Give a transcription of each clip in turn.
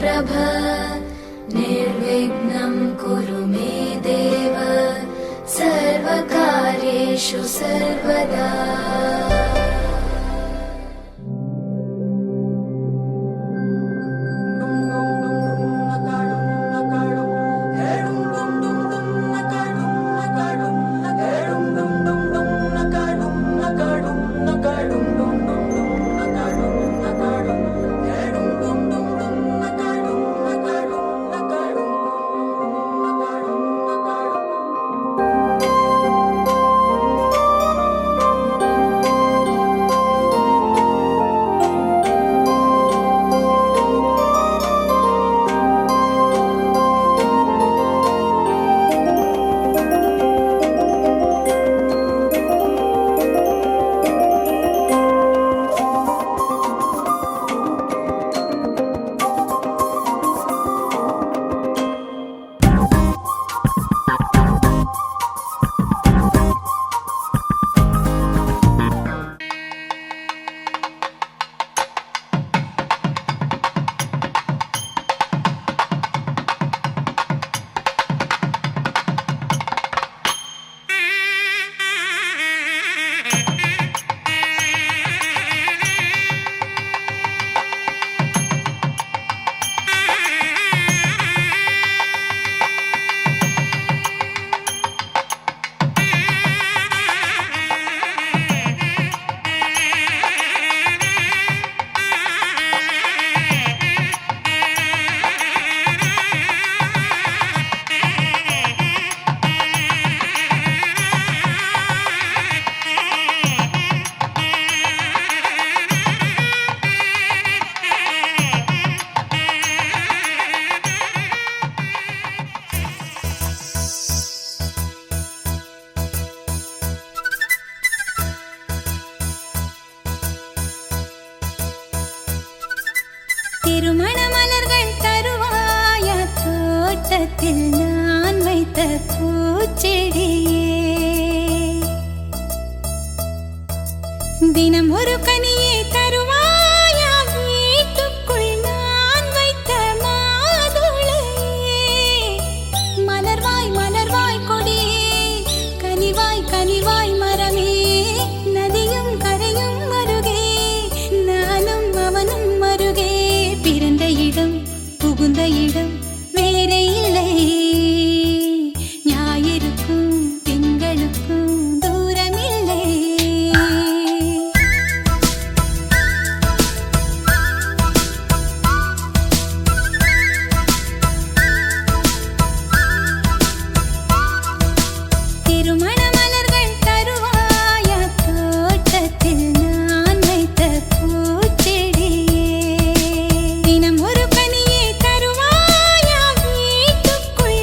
प्रभ निर्विघ्नं कुरु मे देव सर्वकार्येषु सर्वदा। திருமண மலர்கள் தருவாயா தோட்டத்தில் நான் வைத்த பூச்செடியே, தினம் ஒரு கனியை தருவாயா வீட்டுக்குள் நான் வைத்த மாதுளையே. மலர்வாய் மலர்வாய் கொடியே, கனிவாய் கனிவாய் மரமே, நதியும் கரையும் அருகே நானும் அவனும் அருகே. பிறந்த இடம் புகுந்த இடம் வேறே இல்லை, ஞாயிறுக்கும் திங்களுக்கும் தூரமில்லை. திருமண மலர்கள் தருவாயா தோட்டத்தில் நான் வைத்த பூச்செடியே, தினம் ஒரு கனியை தருவாயா வீட்டுக்குள்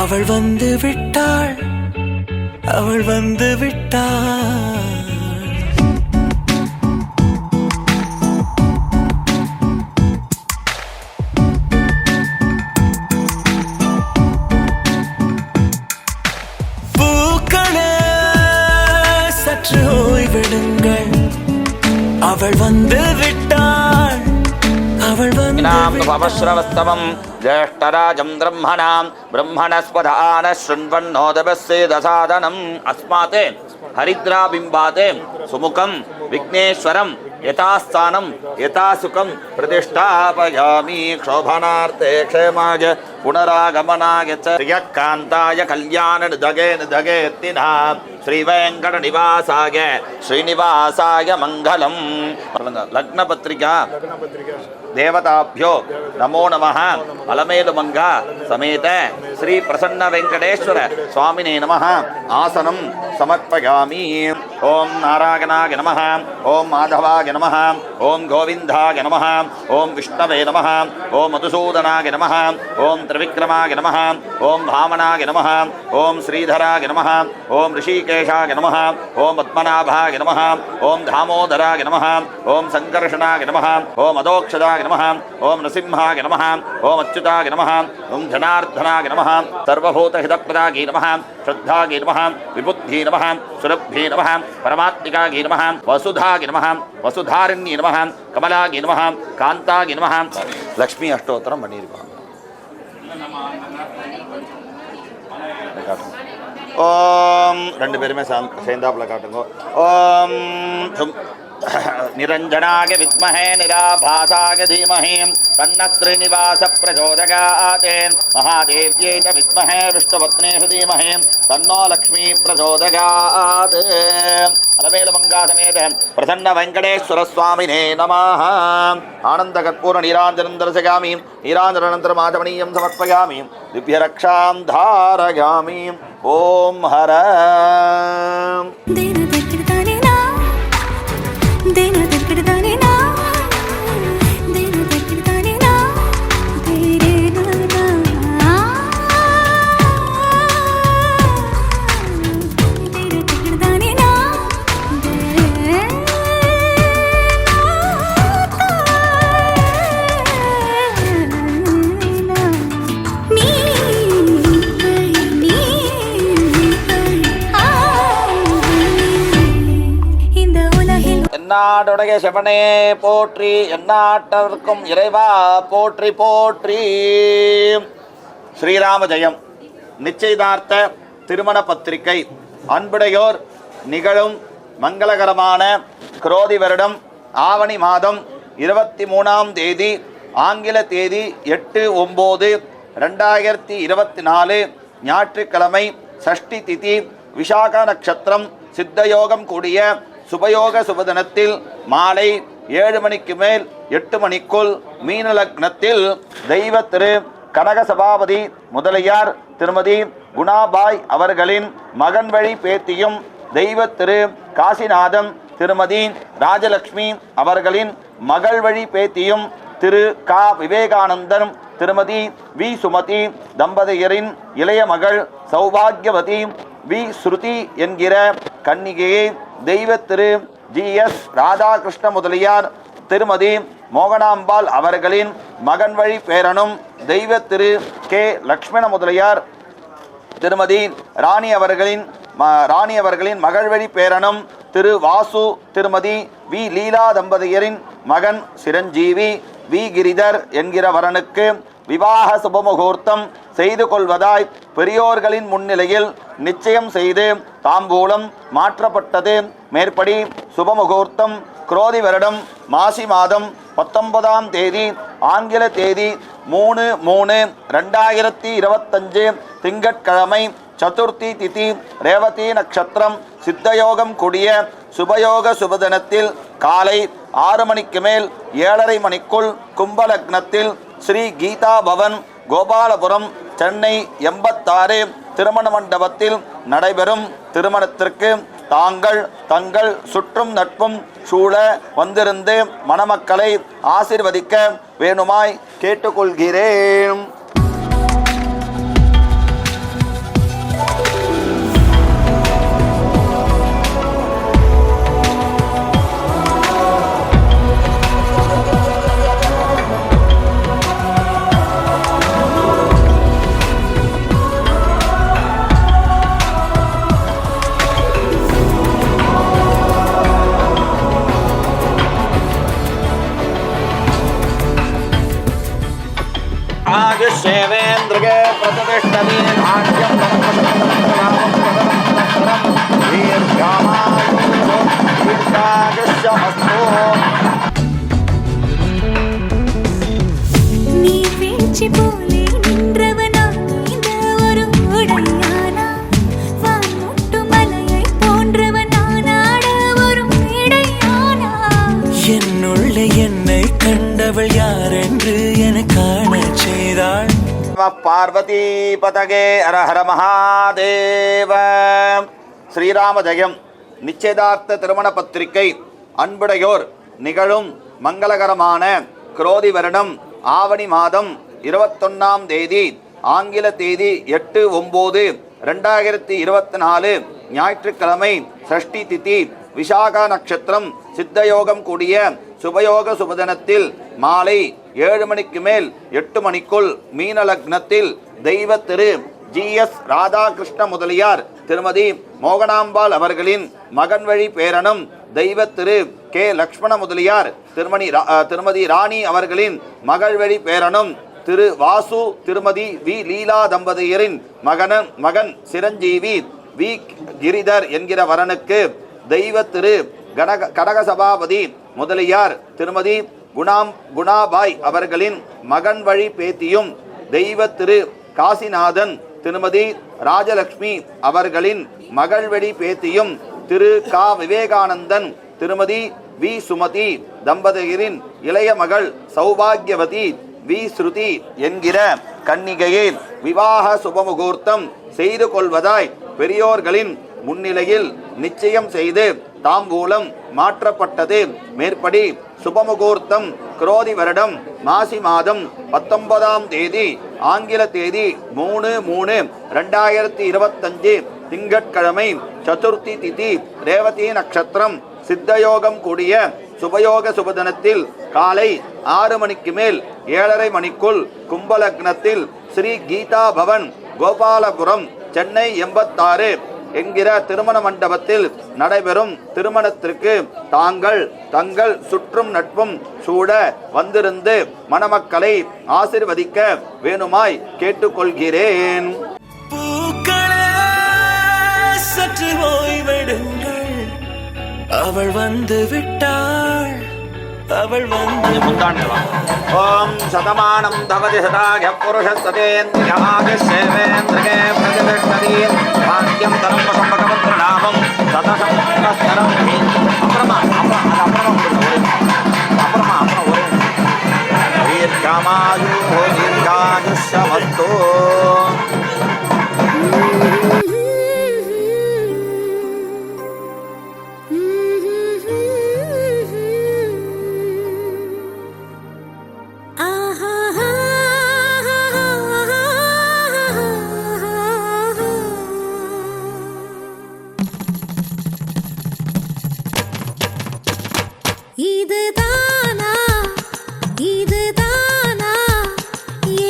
அவள் வந்து விட்டாள், அவள் வந்து விட்டாள். ஓய்விடுங்கள், அவள் வந்து விட்டாள், அவள் வந்து ज्येष्ठराजं ब्रह्मणस्पदान शृण्वन्नोदभस्येदसादनम् अस्माते हरिद्राबिम्बाते सुमुखं विघ्नेश्वरं यथास्थानं यथासुखं प्रतिष्ठापयामि. क्षोभनार्थे क्षेमाय पुनरागमनाय च प्रियकान्ताय कल्याणनिधगे निधगेत्तिनः श्रीवेङ्कटनिवासाय श्रीनिवासाय मङ्गलम्. लग्नपत्रिका देवताभ्यो नमो नमः. अलमेलुमंगा समेत श्री प्रसन्न वेंकटेश्वर स्वामिने नमः. आसनं समर्पयामि. ओम नारायणाय नमः, ओम माधवाय नमः, ओम गोविंदाय नमः, ओम विष्णवे नमः, ओम मधुसूदनाय नमः, ओम त्रिविक्रमाय नमः, ओम भामनाय नमः, ओम श्रीधराय नमः, ओम ऋषिकेशाय नमः, ओम पद्मनाभाय नमः, ओम दामोदराय नमः, ओम संकर्षणाय नमः, ओम अदोक्षदाय नमः, ओम नृसिंहाय नमः, ओम अच्युताय नमः, ओम जनार्दनाय नमः, सर्वभूतहितप्रदाय नमः, श्रद्धाय नमः, विबुद्धि नमः, सुरभ्ये नमः, परमात्मिकाय नमः, वसुधाय नमः, वसुधारिण्ये नमः, कमलाय नमः, कान्ताय नमः. लक्ष्मी अष्टोत्तरम பண்ணிருப்பாங்க. ஓம் ரெண்டு பேருமே சேர்ந்தாப்புல காட்டுங்க. ஓம் निरंजनाय विद्महे निराभासाय धीमहि तन्नः श्रीनिवास प्रचोदयात्. महादेव्यै च विद्महे विष्णुपत्नीः धीमहि तन्नो लक्ष्मी प्रचोदयात्. अलमेलमंगा समेत प्रसन्न वेंकटेश्वर स्वामिने नमः. आनंद कर्पूर नीरांजनं दर्शयामि. नीरांजनानन्तरम् आचमनीयं समर्पयामि. दिव्यरक्षां धारयामि. ओम हर எந்நாடுடைய சிவனே போற்றி, எந்நாட்டவர்க்கும் இறைவா போற்றி போற்றி. ஸ்ரீராம ஜெயம். நிச்சயதார்த்த திருமண பத்திரிகை. அன்புடையோர் நிகழும் மங்களகரமான குரோதி வருடம் ஆவணி மாதம் 23ஆம் தேதி, ஆங்கில தேதி 8/9/2024 ஞாயிற்றுக்கிழமை, சஷ்டி திதி, விசாக நட்சத்திரம், சித்தயோகம் கூடிய சுபயோக சுபதினத்தில் மாலை 7 மணிக்கு மேல் 8 மணிக்குள் மீன லக்னத்தில் தெய்வ திரு கனக சபாபதி முதலியார் திருமதி குணாபாய் அவர்களின் மகன் வழி பேத்தியும், தெய்வ திரு காசிநாதம் திருமதி ராஜலட்சுமி அவர்களின் மகள் வழி பேத்தியும், திரு கா விவேகானந்தன் திருமதி வி சுமதி தம்பதியரின் இளைய மகள் சௌபாகியவதி வி ஸ்ருதி என்கிற கன்னிகையை தெய்வ திரு ஜி.எஸ். ராதாகிருஷ்ண முதலியார் திருமதி மோகனாம்பாள் அவர்களின் மகன் வழி பேரனும், தெய்வ திரு கே. லக்ஷ்மண முதலியார் திருமதி ராணி அவர்களின் மகள் வழி பேரனும், திரு வாசு திருமதி வி லீலா தம்பதியரின் மகன் சிரஞ்சீவி வி கிரிதர் என்கிற வரனுக்கு விவாக சுபமுகூர்த்தம் செய்து கொள்வதாய் பெரியோர்களின் முன்னிலையில் நிச்சயம் செய்து தாம்பூலம் மாற்றப்பட்டது. மேற்படி சுபமுகூர்த்தம் குரோதி வருடம் மாசி மாதம் 19ஆம் தேதி, ஆங்கில தேதி 3/3/2025 திங்கட்கிழமை, சதுர்த்தி திதி, ரேவதி நட்சத்திரம், சித்தயோகம் கூடிய சுபயோக சுபதினத்தில் காலை 6 மணிக்கு மேல் 7:30 மணிக்குள் கும்பலக்னத்தில் ஸ்ரீ கீதா பவன், கோபாலபுரம், சென்னை 86 திருமண மண்டபத்தில் நடைபெறும் திருமணத்திற்கு தங்கள் சுற்றும் நட்பும் சூழ வந்திருந்து மணமக்களை ஆசீர்வதிக்க வேணுமாய் கேட்டுக்கொள்கிறேன். சதசமஸ்து. நீர்வீழ்ச்சி போலே நின்றவனா இந்த ஒரு உடையானா வான்முட்டு மலையை போன்றவனானாட ஒரு இடையானா என்னுள்ளே என்னை கண்டவள் யாரென்று என காண செய்தாள். பார்வதி பதகே ஹர ஹர மகாதேவ. ஸ்ரீராம ஜெயம். நிச்சயதார்த்த திருமண பத்திரிகை. அன்புடையோர் நிகழும் மங்களகரமான குரோதி வருடம் ஆவணி மாதம் 21ஆம் தேதி ஆங்கில தேதி 8/9/2024 ஞாயிற்றுக்கிழமை சஷ்டி திதி விசாகா நட்சத்திரம் சித்தயோகம் கூடிய சுபயோக சுபதனத்தில் மாலை 7 மணிக்கு மேல் 8 மணிக்குள் மீன லக்னத்தில் தெய்வ திரு GS ராதாகிருஷ்ண முதலியார் திருமதி மோகனாம்பாள் அவர்களின் மகன் வழி பேரனும் தெய்வ திரு K லக்ஷ்மண முதலியார் திருமதி ராணி அவர்களின் மகள் வழி பேரனும் திரு வாசு திருமதி வி லீலா தம்பதியரின் மகன் சிரஞ்சீவி வி கிரிதர் என்கிற வரனுக்கு தெய்வ திரு கடகசபாபதி முதலியார் திருமதி குணாபாய் அவர்களின் மகன் வழி பேத்தியும் தெய்வ திரு காசிநாதன் திருமதி ராஜலட்சுமி அவர்களின் மகள் வழி பேத்தியும் திரு கா விவேகானந்தன் திருமதி வி சுமதி தம்பதியரின் இளைய மகள் சௌபாகியவதி வி ஸ்ருதி என்கிற கன்னிகையை விவாக சுபமுகூர்த்தம் செய்து கொள்வதாய் பெரியோர்களின் முன்னிலையில் நிச்சயம் செய்து தாம்பூலம் மாற்றப்பட்டது. மேற்படி சுபமுகூர்த்தம் குரோதி வருடம் மாசி மாதம் 19ஆம் தேதி ஆங்கில தேதி 3/3/2025 திங்கட்கிழமை சதுர்த்தி திதி ரேவதி நட்சத்திரம் சித்தயோகம் கூடிய சுபயோக சுபதனத்தில் காலை 6 மணிக்கு மேல் 7:30 மணிக்குள் கும்பலக்னத்தில் ஸ்ரீ கீதா பவன் கோபாலபுரம் சென்னை 86 என்கிற திருமண மண்டபத்தில் நடைபெறும் திருமணத்திற்கு தங்கள் சுற்றும் நட்பும் சூட வந்திருந்து மணமக்களை ஆசிர்வதிக்க வேணுமாய் கேட்டுக்கொள்கிறேன். பூக்களே சற்று ஓய்வெடுங்கள், அவள் வந்து விட்டாள், அவள் வந்து ஓம் சதமானம் தவதி சதாய புருஷஸ்தேந்திரியாகேவேந்திரகே பிரதிஷ்டதி பாக்கியம் தரம் சம்பகமந்திர நாமம் சதசம்வத்சரம். அப்புறமா ஒரு தீர்க்கமாயு தீர்க்காயுஷ்யமஸ்து. இதுதானா இதுதானா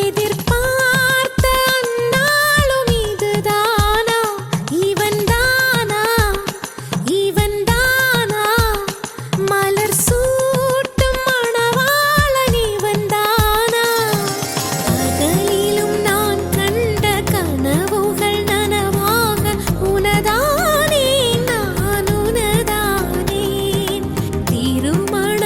எதிர்பார்த்த அந்நாளும் இதுதானா இவன்தானா இவன்தானா மலர் சூட்டும் மணவாளன் இவன்தானா பகலிலும் நான் கண்ட கனவுகள் நனவாக உனதானே நான் உனதானே திருமண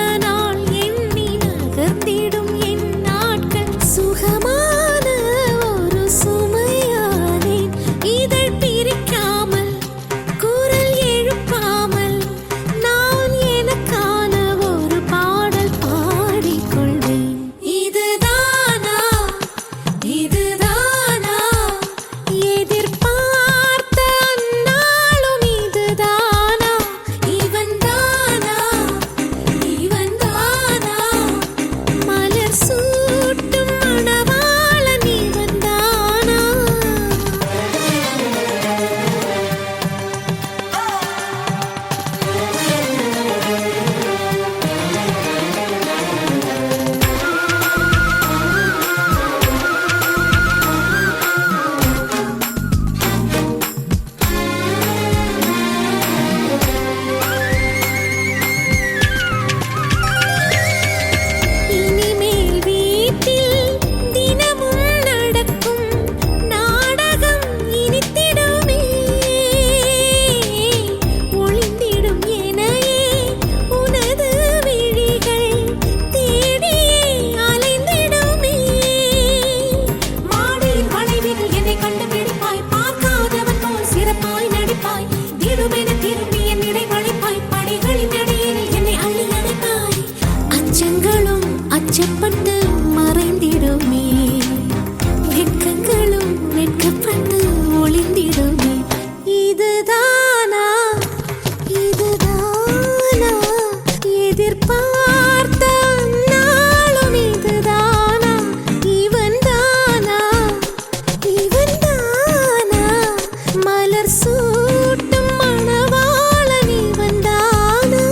திரும்பி என் இடை வளைப்பாய் படிகளின் அடியில் என்னை அள்ளி அணைப்பாய் அச்சங்களும் அச்சப்பட்டு மறைந்திடுமே வெட்கங்களும் வெட்கப்பட்டு ஒளிந்திடுமே இதுதானா இதுதானா எதிர்பார்த்த நாளும் இதுதானா இவன்தானா இவன்தானா மலர் சூட்டும் மணவாளன் இவன்தானா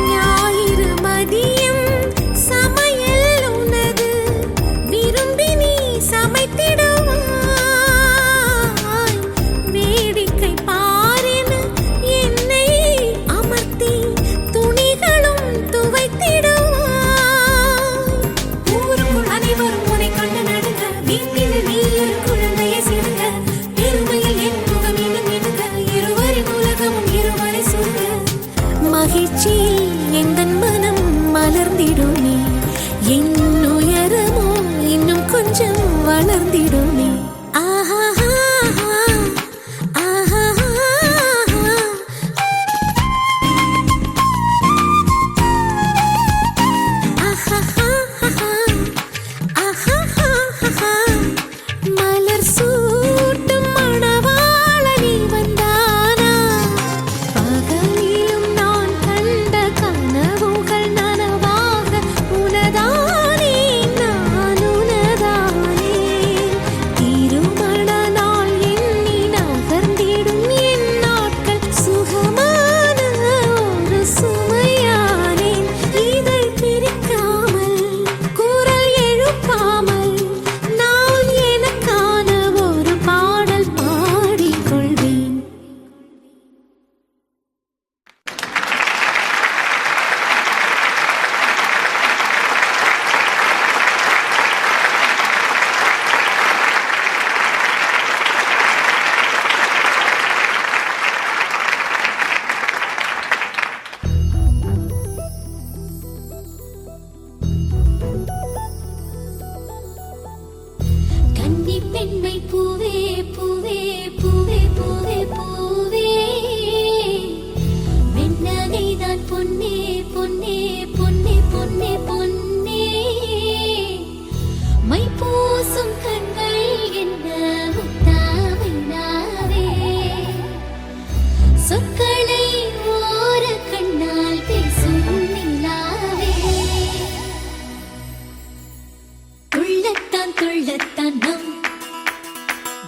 ஞாயிறு மதியம் சமையல் உனது விரும்பி நீ சமைத்திடுவாய் வேடிக்கை பாரென என்னை அமர்த்தி துணிகளும் துவைத்திடுவாய் ஊருக்குள் அனைவரும் உன்னை கண்டு நடுங்க வீட்டில் நீ ஒரு குழந்தையை சிறுங்க பெருமையில் என் முகம் இன்னும் இடுங்க இருவரின் உலகமும் இருவரை சொல்க மகிழ்ச்சியில் எந்தன் மனம் மலர்ந்திடுமே என் உயரமோ இன்னும் கொஞ்சம் வளர்ந்திடுமே ஆஹா ஆஹா மலர் சூட்டும் மணவாளன் இவன்தானா பகலிலும் நான் கண்ட கனவுகள் நனவாக உனதானே நான் உனதானே திருமண நாள் எண்ணி நகர்ந்திடும் என் நாட்கள் சுகமான ஒரு சுமையானேன் இதை பிரிக்காமல் குரல் எழுப்பாமல் நான் எனக்கான ஒரு பாடல் பாடிக்கொள்வேன் கன்னி பெண்மை பூவே பூவே பூவே பூவே பூவே வெண்ணகைதான் பொன்னே பொன்னே பொன்னே பொன்னே பொன்னே மை பூசும் கண்கள் என்ன முத்தாமைனாவே சொற்களை ஓர கண்ணால் பேசும் நிலாவே துள்ளத்தான் நம்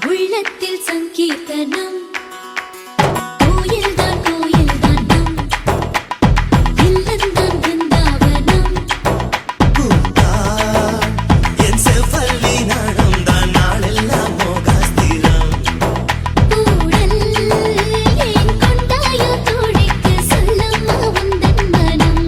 உள்ளத்தில் சங்கீர்த்தனம் கோயில்தான் நம் இல்லந்தான் பிருந்தாவனம் என் செவ்வல்லி நாடம்தான் நாளெல்லாம் மோகாஸ்திரம் கூடல் ஏன் கொண்டாயோ தோழிக்கு சொல்லம்மா உந்தன் மனம்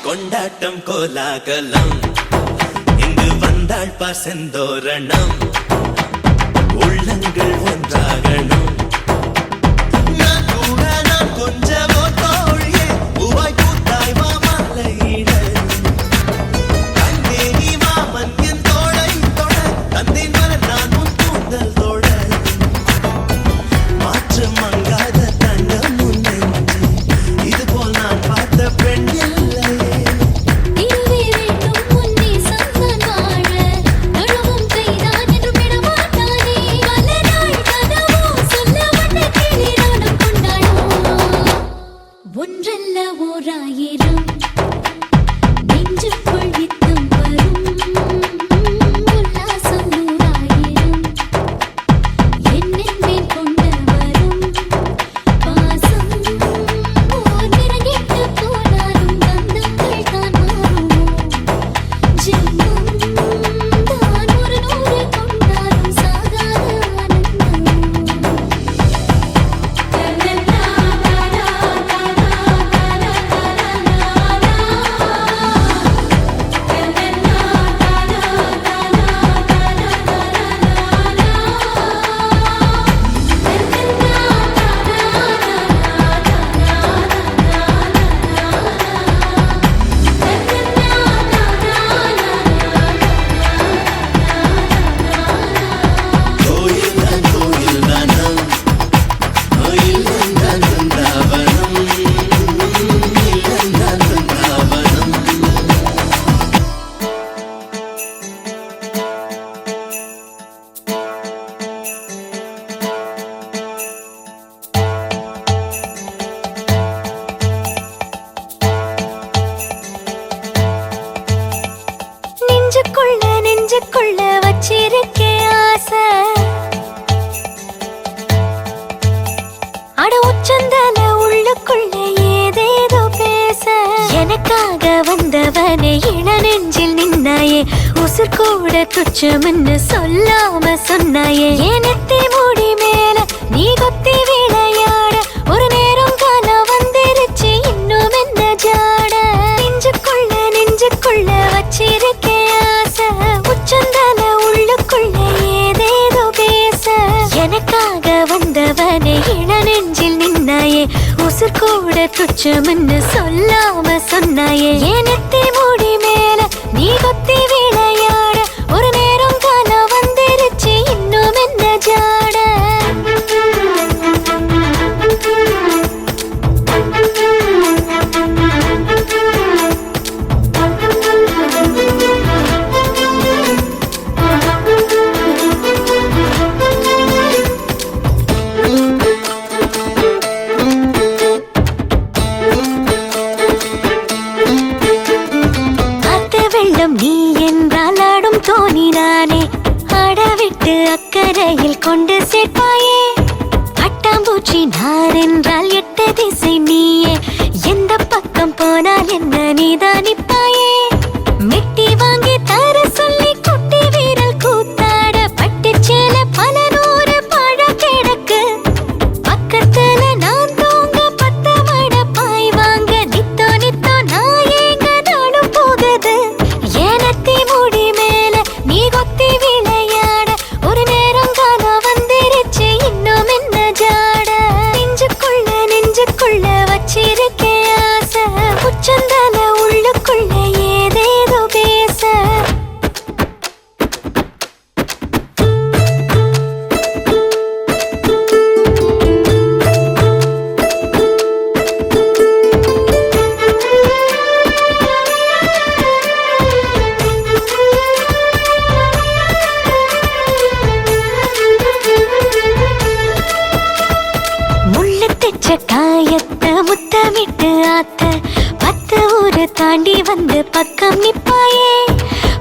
கொண்டாட்டம் கோலாகலம் இங்கு வந்தாள் பசந்தோரணம் உள்ளங்கள் ஒன்றாகணும் நான் கூட நான் கொஞ்சமோ தோழியே பூவாய் பூத்தாய் மாமலையிட கண்டே நீ மாமன் என் தோளை தொட தந்தேன் வர நான் உன் கூந்தல் தொட மாற்று மங்காத தங்கம் முன்னென்று இது போல் நான் பார்த்த பெண் இல்லையே இருவே வேண்டும் முன்னே சந்தன் வாழ நடுவும் செய்தான் என்று விடமாட்டானே பல நாள் கனவோ சொல்ல வந்த கிளி நாடம் கொண்டாடும் ஒன்றல்ல ஓராயிரம் நெஞ்சுக்குள் நித்தம் வரும் உல்லாசம் நூறாயிரம் என்னின் மேல் கொண்டு வரும் பாசம் ஓர் நிறங்கிட்டு போனாலும் பந்தங்கள் தான் மாறுமோ ஜென்மம் தான் ஒரு நூறு கொண்டாலும் சாகாத கோயில் தான் கோயில் தானம் இல்லம் தான் பிருந்தாவனம் இல்லம் தான் பிருந்தாவனம் நெஞ்சுக்குள்ள வச்சிருக்கே ஆசை அட உச்சந்தல உள்ளுக்குள்ள ஏதேதோ பேச எனக்காக வந்தவனே இள நெஞ்சில் நின்னாயே உசுர் கூட துச்சம்னு சொல்லாம சொன்னாயே ஏனத்தை மூடி மேல நீ கொத்தி விளையாட ஒரு நேரம் காலம் வந்துருச்சு இன்னும் என்ன ஜாட நெஞ்சுக்குள்ள வச்சிருக்கே ஆசை உச்சந்தல உள்ளுக்குள்ள ஏதேதோ பேச எனக்காக வந்தவனே இள நெஞ்சில் நின்னாயே உசுர் கூட துச்சம்னு சொல்லாம சொன்னாயே ஏனத்தை மூடி மேல நீ கொத்தி விளையாட ஒரு நேரம் காலம் வந்துருச்சு இன்னும் என்ன ஜாட காத்த வெள்ளம் நீ என்றால் ஆடும் தோணி நானே ஆடவிட்டு அக்கறையில் கொண்டு சேர்ப்பாயே பட்டாம்பூச்சி நான் என்றால் எட்டு திசை நீயே எந்த பக்கம் போனால் என்ன நீதான் நிப்பாயே மெட்டி வாங்கி தர சொல்லி குட்டி வீரல் கூத்தாட பட்டு சேல பல நூறு பழ கிடக்கு பக்கத்துல நான் தூங்க பத்த மட பாய் வாங்க நித்தோ நான் ஏங்க நாடும் போகுது ஏனத்தி மூடி மேல நீ கொத்தி விளையாட ஒரு நேரம் காலம் வந்துருச்சு இன்னும் என்ன ஜாட நெஞ்சுக்குள்ள வச்சிருக்கே ஆசை உச்சந்தல உள்ளுக்குள்ள ஏதேதோ பேச முள்ளு தெச்ச காயத்தை முத்தமிட்டு ஆத்த பத்து ஊரு தாண்டி வந்து பக்கம் நிப்பாயே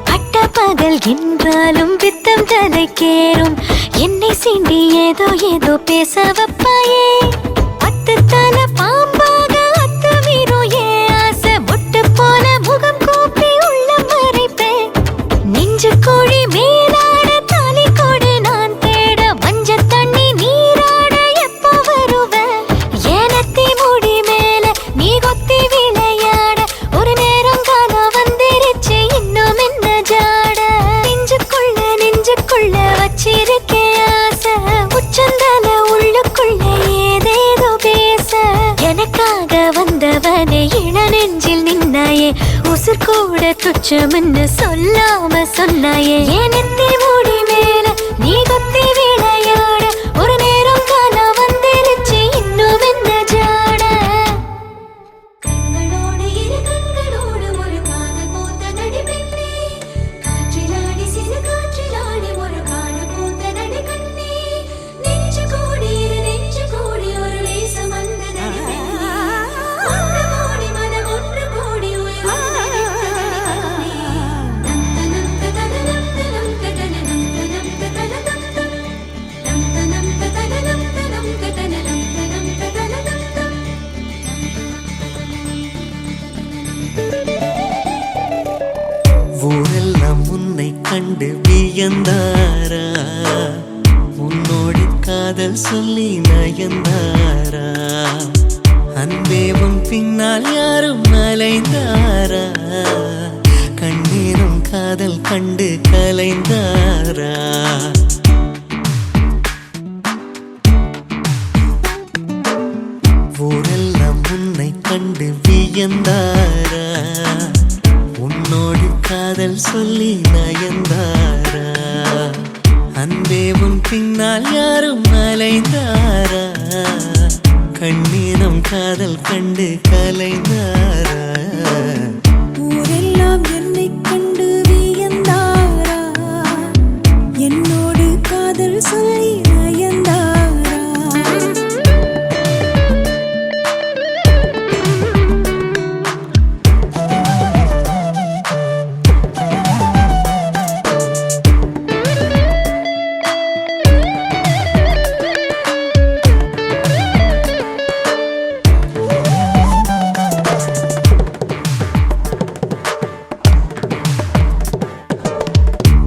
பட்ட பகல் என்றாலும் பித்தம் தலைக்கேறும் என்னை சீண்டி ஏதோ பேச வைப்பாயே பத்து தலை பாம்பாக அத்துமீறும் ஏ ஆசை முட்டு போல முகம் கூப்பி உள்ள மறைப்பேன் நெஞ்சு கோழி மேலாட தாலி கோடு நான் தேட மஞ்ச தண்ணி நீராட எப்போ வருவ ஏனத்தி மூடி மேல நீ கொத்தி விளையாட ஒரு நேரம் உசுர் கூட துச்சம்னு சொல்லாம சொன்னாயே என் நெத்தி மூடி மேல நீ கொத்தி விளையாட ஒரு நேரம் காணா வந்துருச்சு இன்னும் என்ன ஜாட கண்களோடு இரு கண்களோடு ஒரு காதல் பூத்த நடி பெண்ணே காற்றிலாடி சிறு காற்றிலாடி ஒரு காண பூத்த நடி கண்ணே நெஞ்சு கூடி இரு நெஞ்சு கூடி ஒரு நேசம் வந்த நடி பெண்ணே ஒன்று கூடி மனம் ஒன்று கூடி உயிர் வந்த நடி கண்ணே நந்த தனனம் தனம் தனனம் தனம் தனனம் தனம் தனனம் தனம் தனனம் தனம் தனம் ஊரெல்லாம் உன்னை கண்டு வியந்தாரா உன்னோடு காதல் சொல்லி நயந்தாரா அன்பே உன் பின்னால் யாரும் அலைந்தாரா கண்ணீரும் காதல் கண்டு கலைந்தாரா ஊரெல்லாம் உன்னை கண்டு வியந்தாரா உன்னோடு காதல் சொல்லி நயந்தாரா அன்பே உன் பின்னால் யாரும் அலைந்தாரா கண்ணீரம் காதல் கண்டு கலைந்தாரா ஊரெல்லாம் என்னை கண்டு வியந்தாரா என்னோடு காதல் சொல்லி நயந்தாரா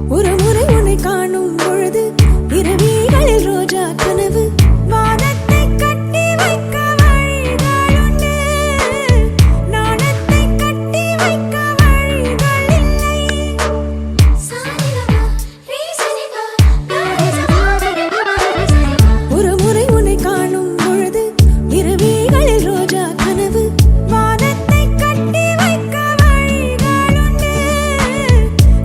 ஒரு முறை உன்னை காணும் பொழுது இரவிகளில் ரோஜா கனவு வானத்தை கட்டி வைக்க வழிகளுண்டு நாணத்தை கட்டி வைக்க வழிகள் இல்லை ஒரு முறை உன்னை காணும் பொழுது இரவிகளில் ரோஜா கனவு வானத்தை கட்டி வைக்க வழிகளுண்டு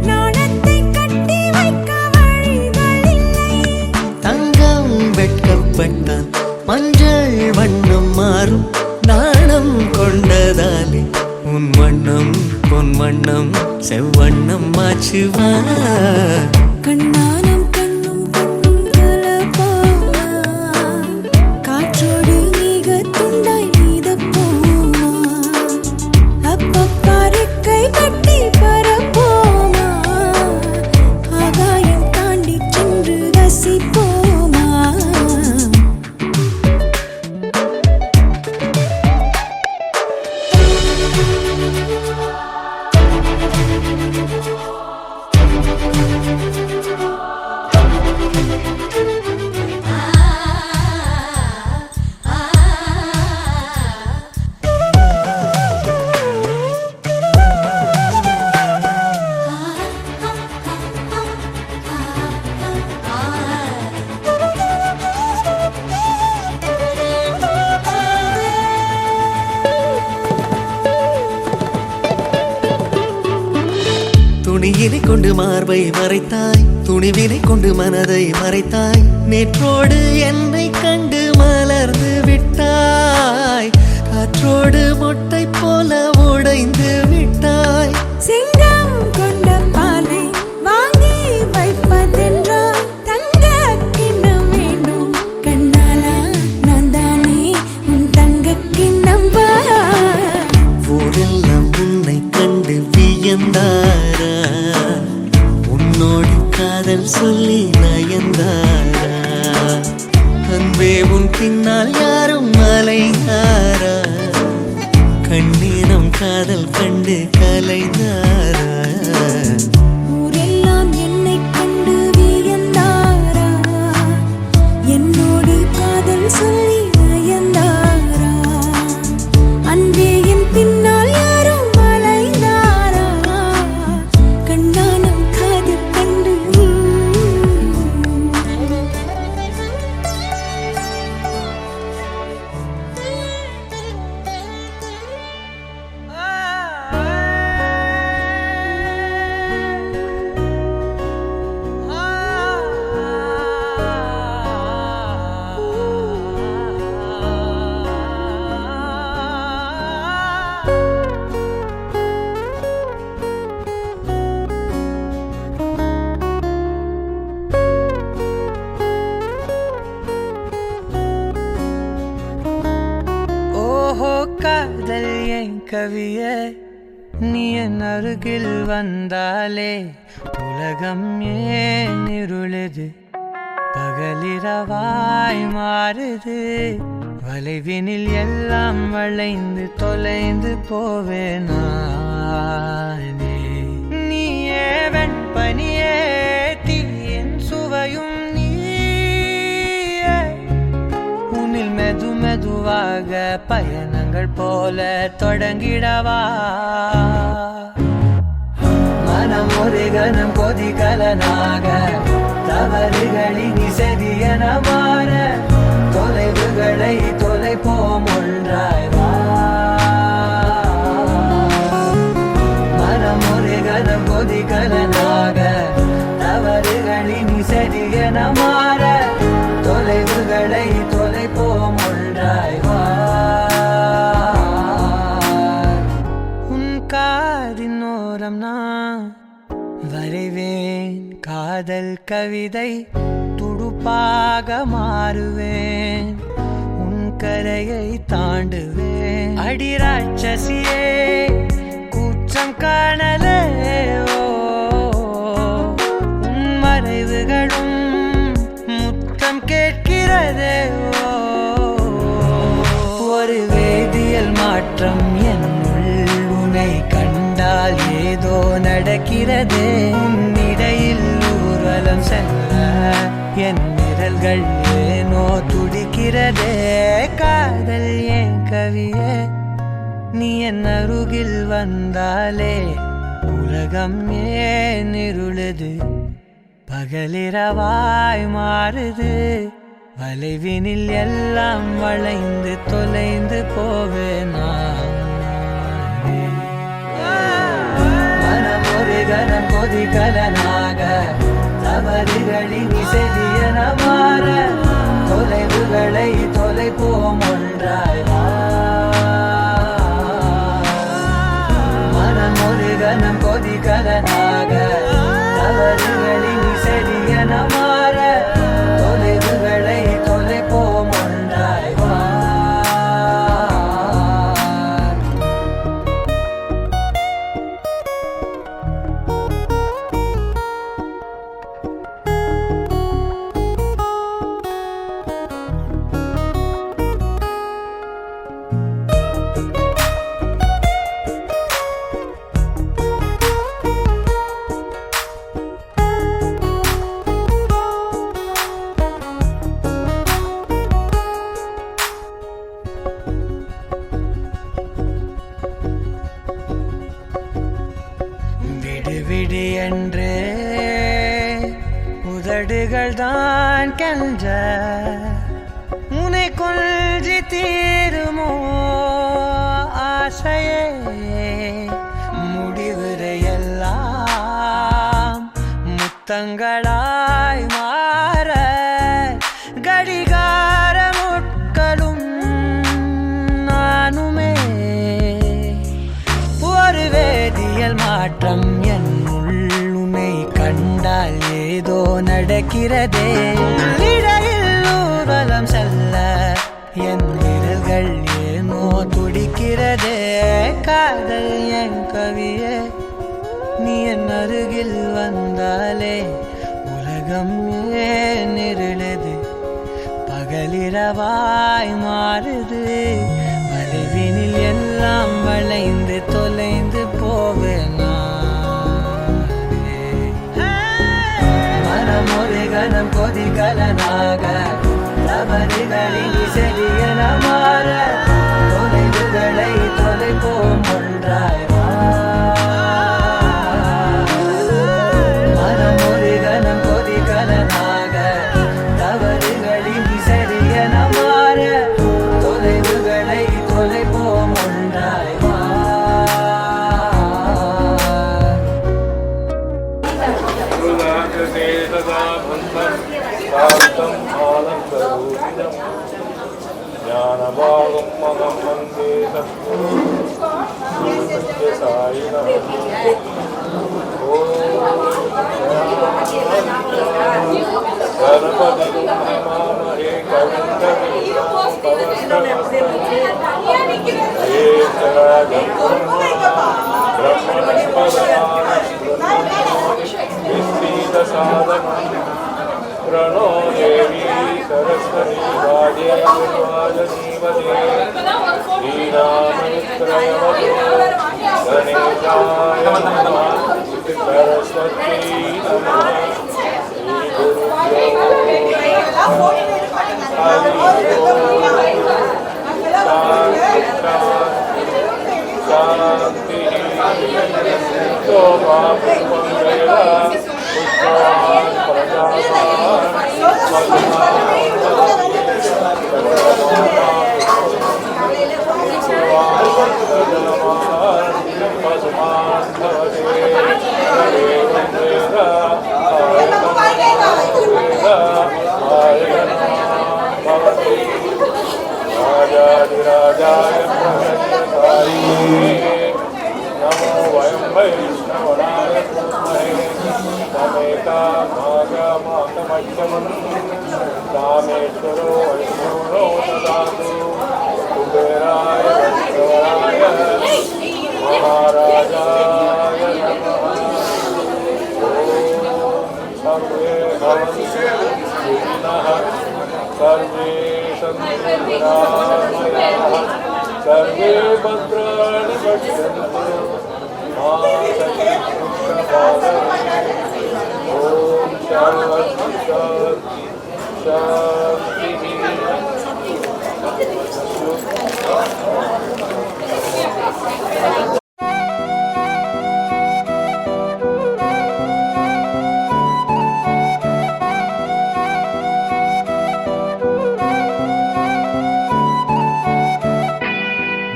நாணத்தை கட்டி வைக்க வழிகள் இல்லை தங்கம் வெட்கப்பட்டால் மஞ்சள் வண்ணம் மாறும் நாணம் கொண்டதாலே உன் வண்ணம் பொன் வண்ணம் செவ்வண்ணம் மாச்சுவா கண்ணானம் கண்ணும் கண்ணும் கலப்பாமா காற்றோடு மிக துண்டாய் மீதப்போமா அப்பப்பாறைக்கை கட்டி பரப்போமா ஆகாயம் தாண்டி சென்று ரசிப்போமா துணியினை கொண்டு மார்பை மறைத்தாய் துணிவினை கொண்டு மனதை மறைத்தாய் நேற்றோடு என்னை கண்டு மலர்ந்து விட்டாய் காற்றோடு மொட்டை போல உடைந்து விட்டாய் சிங்கம் கொண்ட பாலை வாங்கி வைப்பதென்றால் தங்க கிண்ணம் வேண்டும் கண்ணாலா நான் தானே உன் தங்க கிண்ணம் ஊரெல்லாம் உன்னை கண்டு வியந்தாரா உன்னோடு காதல் சொல்லி நயந்தாரா அன்பே உன் பின்னால் யாரும் அலைந்தாரா கண்ணீரம் காதல் கண்டு கலைந்தாரா ஊரெல்லாம் என்னை கண்டு வியந்தாரா என்னோடு காதல் சொல்லி நயந்தாரா அன்பே என் பின்னால் யாரும் அலைந்தாரா கண்ணானம் காதல் கண்டு காதல் என் கவியே நீ என் அருகில் வந்தாலே உலகம் ஏன் இருளுது பகலிரவாய் மாறுது வளைவினில் எல்லாம் வளைந்து தொலைந்து போவேனானே நீயே வெண்பனியே தீயின் சுவையும் நீயே உன்னில் மெது மெதுவாக பயணங்கள் போல தொடங்கிடவா மனம் ஒரு கணம் கொதிகலனாக தவறுகளின் இசையன மாற தொலைவுகளை தொலைப்போம் ஒன்றாய் வா மனம் ஒரு கணம் கொதிகலனாக தவறுகளின் இசையன மாற தொலைவுகளை தொலைப்போம் ஒன்றாய் வா உன் காதின் ஓரம் நான் வரைவேன் காதல் கவிதை துடுப்பாக மாறுவேன் உன் கரையை தாண்டுவேன் அடி ராட்சசியே கூச்சம் காணலே உன் மறைவுகளும் முத்தம் கேட்கிறதே ஒரு வேதியியல் மாற்றம் என்னுள் உன்னை கண்டால் ஏதோ நடக்கிறதே உன்னிடையில் ஊர்வலம் செல்ல என் நிரல்கள் ஏனோ துடிக்கிறதே காதல் என் கவியே நீ என் அருகில் வந்தாலே உலகம் ஏன் இருளுது பகலிரவாய் மாறுது வளைவினில் எல்லாம் வளைந்து தொலைந்து போவேனா மனம் ஒரு கணம் கொதிகலனாக தவறுகளின் இசையன மாற தொலைவுகளை தொலைப்போம் ஒன்றாய் வா மனம் ஒரு கணம் கொதிகலனாக தவறுகளின் இசையன மாற தொலைவுகளை தொலைப்போம் ஒன்றாய் வா விடு என்று உதடுகள் தான் கென்ற உன்னை கொல்ஜி தீருமோ ஆசையே முடிவுரையெல்லாம் முத்தங்களாய் மாற கடிகார முட்களும் நானுமே ஒரு வேதியியல் மாற்றம் என்னுள் உன்னை கண்டால் ஏதோ நடக்கிறதே இடையில் ஊர்வலம் செல்ல என் விரல்கள் ஏனோ துடிக்கிறதே காதல் என் கவியே நீ என் அருகில் வந்தாலே உலகம் ஏன் இருளுது பகலிரவாய் மாறுது வளைவினில் எல்லாம் வளைந்து தொலைந்து போவேனா மனம் ஒரு கணம் கொதிகலனாக தவறுகளின் இசையன மாற தொலைவுகளை தொலைப்போம் ஒன்றாய் வா மனம் ஒரு கணம் கொதிகலனாக தவறுகளின் இசையன மாற தொலைவுகளை தொலைப்போம் ஒன்றாய் வா ஞானபாகம் மகம் வந்தே சத்யசாயினம் கணபதி நமாமஹே கவிந்தம் प्रणो देवी सरस्वती वाजेवाजनीवते श्रीराममित्रयवते गणेशाय नमः सरस्वती नमः राजाधिराजाय नमो वयं वैष्णवनाय नमेकामागमाकमध्यमं रामेश्वरो वैष्णवो ददातु कुबेराय वैष्णवाय महाराजाय नमः सर्वे भवन्तु सुखिनः सर्वे सन्तु निरामयाः सर्वे भद्राणि पश्यन्तु मा ॐ शान्ति शान्तिः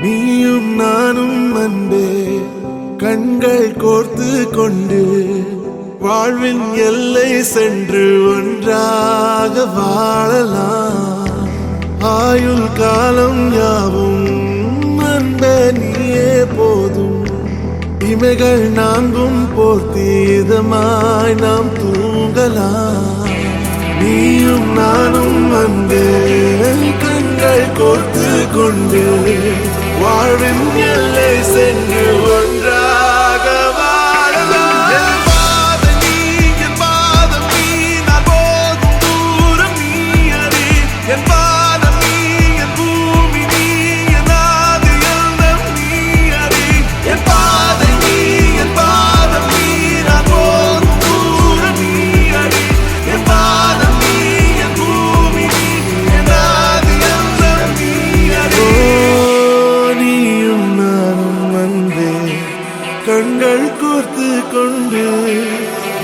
நீயும் நானும் அன்பே கண்கள் கோர்த்து கொண்டு வாழ்வின் எல்லை சென்று ஒன்றாக வாழலாம். ஆயுள் காலம் யாவும் அன்பே நீயே போதும். இமைகள் நான்கும் போர்த்தி இதமாய் நாம் தூங்கலாம். நீயும் நானும் அன்பே கண்கள் கோர்த்து கொண்டு வாழ்வின் எல்லை சென்று ஒன்றாக வாழலாம். என் பாதம் நீ, என் பாதம் நீ, நான் போகும் தூரம் நீ அறி. என் பாதம் நீ, என் பூமி நீ, என் ஆதி எல்லாம் நீ அறி. என் பாதம் நீ, என் பாதம் நீ, நான் போகும் தூரம் நீ அறி. என் பாதம் நீ, என் பூமி நீ, என் ஆதி எல்லாம் நீ அறி. நீயும் நானும் வந்தே கண்கள் கோர்த்து கொண்டு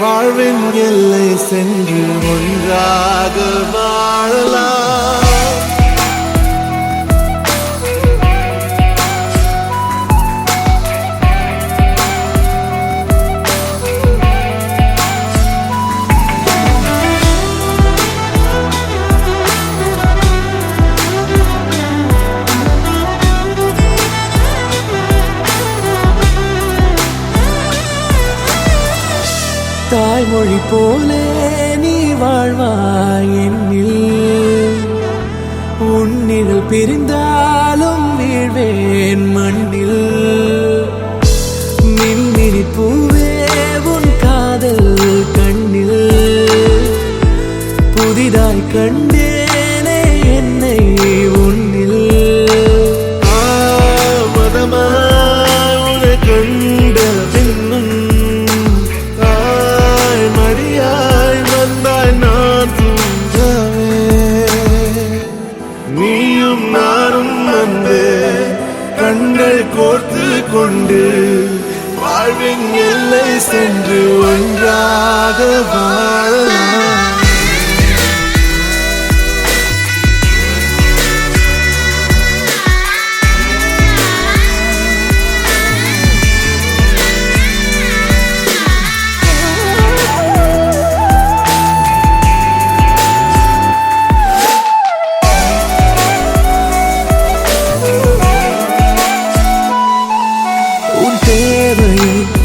வாழ்வின் எல்லை சென்று ஒன்றாக வாழலாம். தாய்மொழி போலே நீ வாழ்வாய் என்னில். உன்னில் பிரிந்தாலும் வீழ்வேன் மண்ணில். மின்மினி பூவே உன் காதல் கண்ணில் புதிதாய் கண்டேனே என்னை உன்னில். மதமாய் உன்னை கண்ட பின்னும் மடியாய் வந்தாய் நான் தூங்கவே. நீயும் நானும் வந்தே கண்கள் கோர்த்து கொண்டு வாழ்வின் எல்லை சென்று ஒன்றாக வாழலாம்.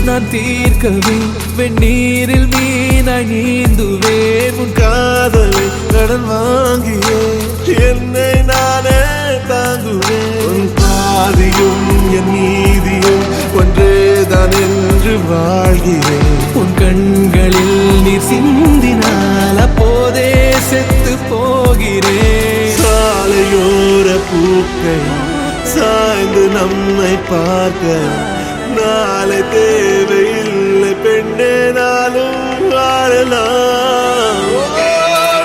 நான் தீர்க்கவே வெந்நீரில் மீனாய் நீந்துவேன். உன் காதலை கடன் வாங்கியே என்னை நானே தாங்குவேன். உன் பாதியும் என் மீது வாழ்கிறேன். உன் கண்களில் நீர் சிந்தினால் அப்போதே செத்து போகிறேன். சாலையோர பூக்கள் சாய்ந்து நம்மை பார்க்க நாளை தேவையில்லை பெண்ணே, நாளும் வாழலாம்.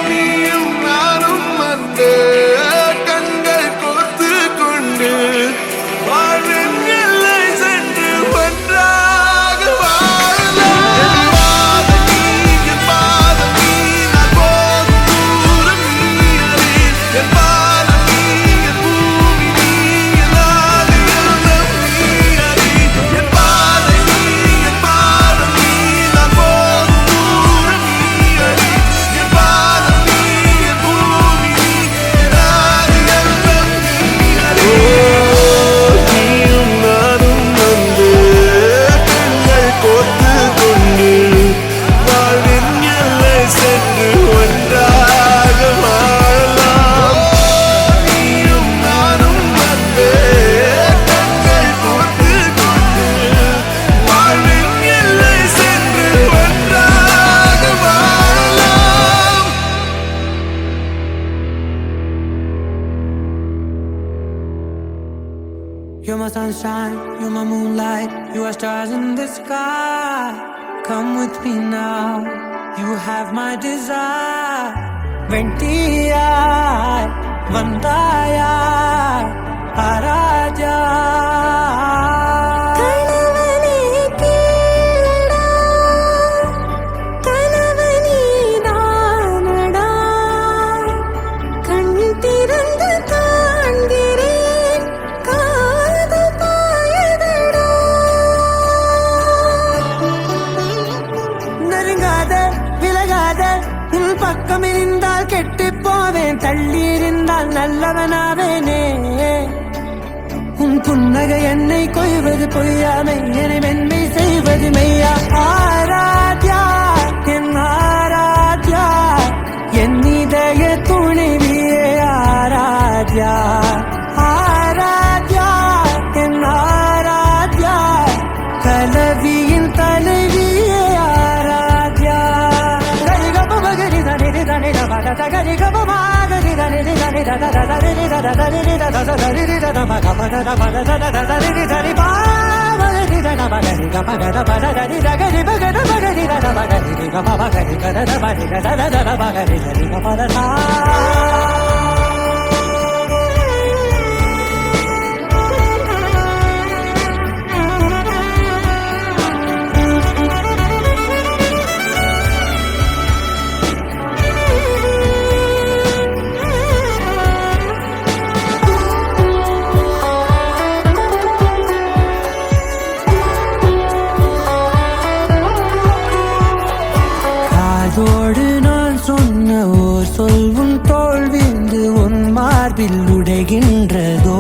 நீயும் நானும் வந்து கண்கள் கோர்த்து கொண்டு வாழ்வின் எல்லை சென்று ஒன்றாக வாழலாம். பாதம் நீ, என் பாதம் நீ, நான் போகும் தூரம் நீ அறி. என் பாதம் நீ, என் பூமி நீ, என் ஆதி எல்லாம் நீ அறி. என் பாதை நீ, என் பாதம் நீ, நான் போகும் தூரம் நீ அறி. என் பாதம் நீ, என் பூமி நீ, என் ஆதி எல்லாம் நீ அறி. நீயும் நானும் வந்து கண்கள் கோர்த்து கொண்டு வாழ்வின் எல்லை சென்று ஒன்றாக வாழலாம். நீயும் நானும் வந்து கண்கள் கோர்த்து கொண்டு வாழ்வின் எல்லை சென்று ஒன்றாக வாழலாம். You're my sunshine, you're my moonlight, you are stars in the sky. Come with me now, you have my desire. Ventiyai, Vandayai, Araja. கணவனே கேளடா, கணவனே நானடா, கண் திறந்து காண்கிறேன், காதல் பாயதடா. நெருங்காத விலகாத உன் பக்கம் இருந்தால் கெட்டு போவேன், தள்ளி இருந்தால் நல்லவனாவேனே. உன் புன்னகை என்னை கொய்வது பொய்யாமை, என்னை மென்மை செய்வது மெய்யா. ஆராத்யா என் ஆராத்யா, என் இதய துணைவியே ஆராத்யா. ஆராத்யா என் ஆராத்யா, கலவியின் தலைவியே ஆராத்யா. கரிகப மகரி தனி தனி தமத கரிகப மகரி தனி தனி தத தரி தத தரி தத தரி தத மக மக மக தத தரி தரி பாவரி தத மகரி மக மக தரி தரி மக மகரி தத மகரி மக மகரி தத மகரி தத தத மகரி தரி மக காதோடு நான் சொன்ன ஓர் சொல் உன் தோல் வீழ்ந்து உன் மார்பில் உடைகின்றதோ.